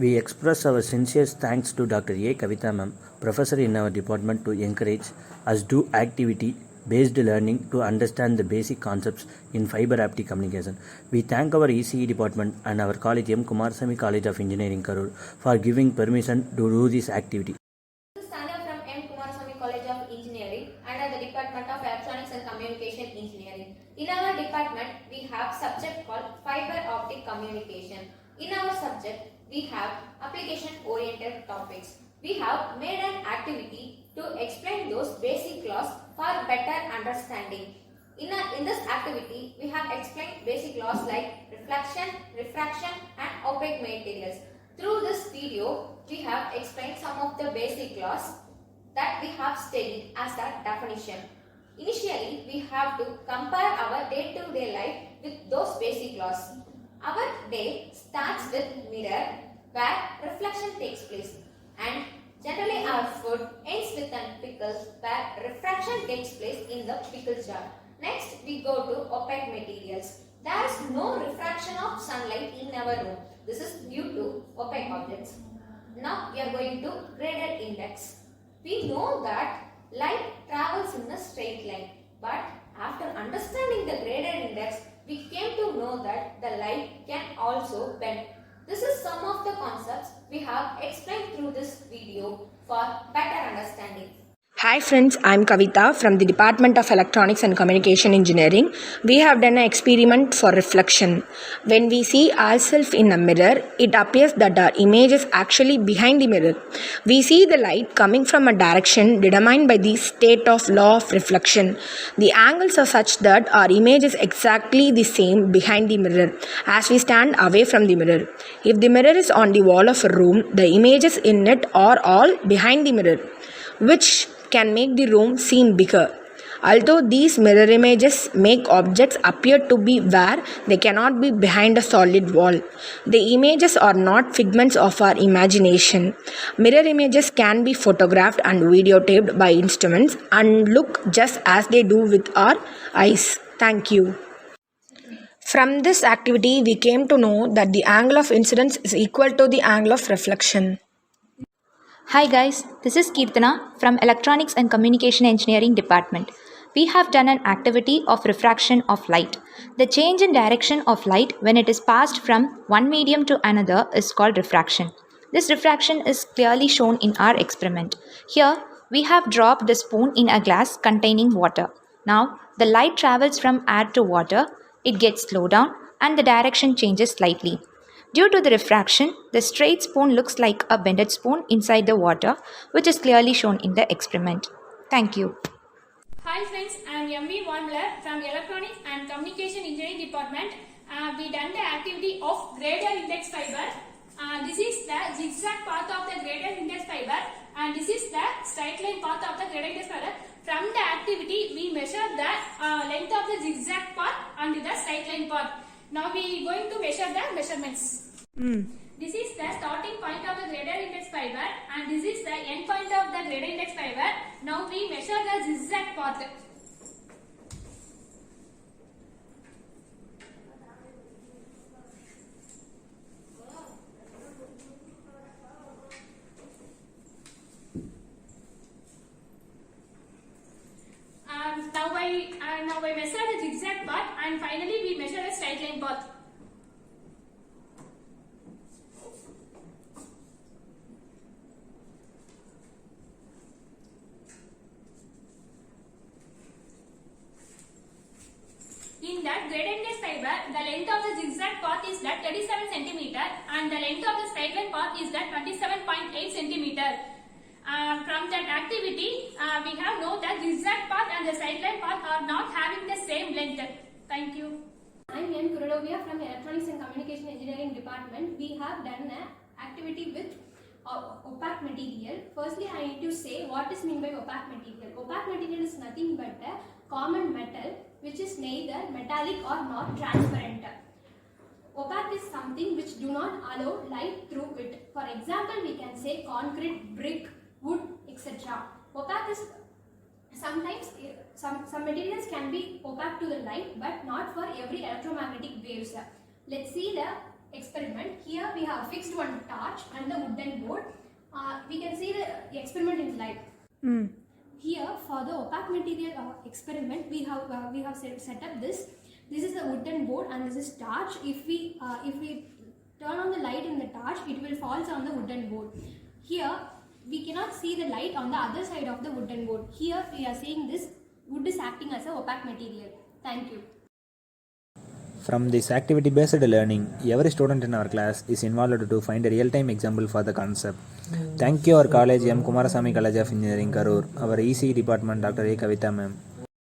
We express our sincere thanks to Dr. A. Kavita ma'am, professor in our department, to encourage us to activity-based learning to understand the basic concepts in fiber optic communication. We thank our ECE department and our college M. Kumarasamy College of Engineering, Karur, for giving permission to do this activity. This is Sandhya from M. Kumarasamy College of Engineering under the Department of Electronics and Communication Engineering. In our department, we have subject called Fiber Optic Communication. In our subject, we have application-oriented topics. We have made an activity to explain those basic laws for better understanding. In this activity, we have explained basic laws like reflection, refraction and opaque materials. Through this video, we have explained some of the basic laws that we have studied as a definition. Initially, we have to compare our day-to-day life with those basic laws. Our day starts with mirror where reflection takes place, and generally our food ends with a pickle where refraction takes place in the pickle jar. Next, we go to opaque materials. There is no refraction of sunlight in our room. This is due to opaque objects. Now we are going to graded index. We know that light travels in a straight line, but after understanding the graded index, we came to know that the light can also bend. This is some of the concepts we have explained through this video for better understanding. Hi friends, I'm Kavita from the Department of Electronics and Communication Engineering. We have done an experiment for reflection. When we see ourselves in a mirror, it appears that our image is actually behind the mirror. We see the light coming from a direction determined by the state of law of reflection. The angles are such that our image is exactly the same behind the mirror as we stand away from the mirror. If the mirror is on the wall of a room, the images in it are all behind the mirror, which can make the room seem bigger. Although these mirror images make objects appear to be where they cannot be behind a solid wall, the images are not figments of our imagination. Mirror images can be photographed and videotaped by instruments and look just as they do with our eyes. Thank you. From this activity, we came to know that the angle of incidence is equal to the angle of reflection. Hi guys, this is Kirtana from Electronics and Communication Engineering Department. We have done an activity of refraction of light. The change in direction of light when it is passed from one medium to another is called refraction. This refraction is clearly shown in our experiment. Here, we have dropped a spoon in a glass containing water. Now, the light travels from air to water, it gets slowed down and the direction changes slightly. Due to the refraction, the straight spoon looks like a bended spoon inside the water, which is clearly shown in the experiment. Thank you. Hi friends, I am M.V. Wandler from Electronics and Communication Engineering Department. We done the activity of graded index fiber. This is the zigzag path of the graded index fiber and this is the straight line path of the graded index fiber. From the activity, we measure the length of the zigzag path and the straight line path. Now we are going to measure the measurements. This is the starting point of the graded index fiber and this is the end point of the graded index fiber. Now we measure the zigzag path. Now I measure the zigzag path and finally we measure the straight line path. In that graded index fiber, the length of the zigzag path is that 37 cm and the length of the straight line path is that 27.8 cm. From that activity, we have known that zigzag path and the straight line path are not having the same length. Thank you. I am M. Kuradovia from Electronics and Communication Engineering Department. We have done an activity with opaque material. Firstly, I need to say what is meant by opaque material. Opaque material is nothing but a common metal which is neither metallic or not transparent. Opaque is something which do not allow light through it. For example, we can say concrete, brick, wood, etc. Opaque is sometimes some materials can be opaque to the light but not for every electromagnetic waves. Let's see the experiment. Here we have fixed one torch and the wooden board. We can see the experiment in slide. Here for the opaque material experiment, we have set up this. This is the wooden board and this is torch. If we turn on the light in the torch, it will fall on the wooden board. Here we cannot see the light on the other side of the wooden board. Here we are saying this wood is acting as a opaque material. Thank you. From this activity-based learning, every student in our class is involved to find a real-time example for the concept. Thank you our college M. Kumarasamy College of Engineering, Karur, our ECE department Dr. A. Kavitha ma'am.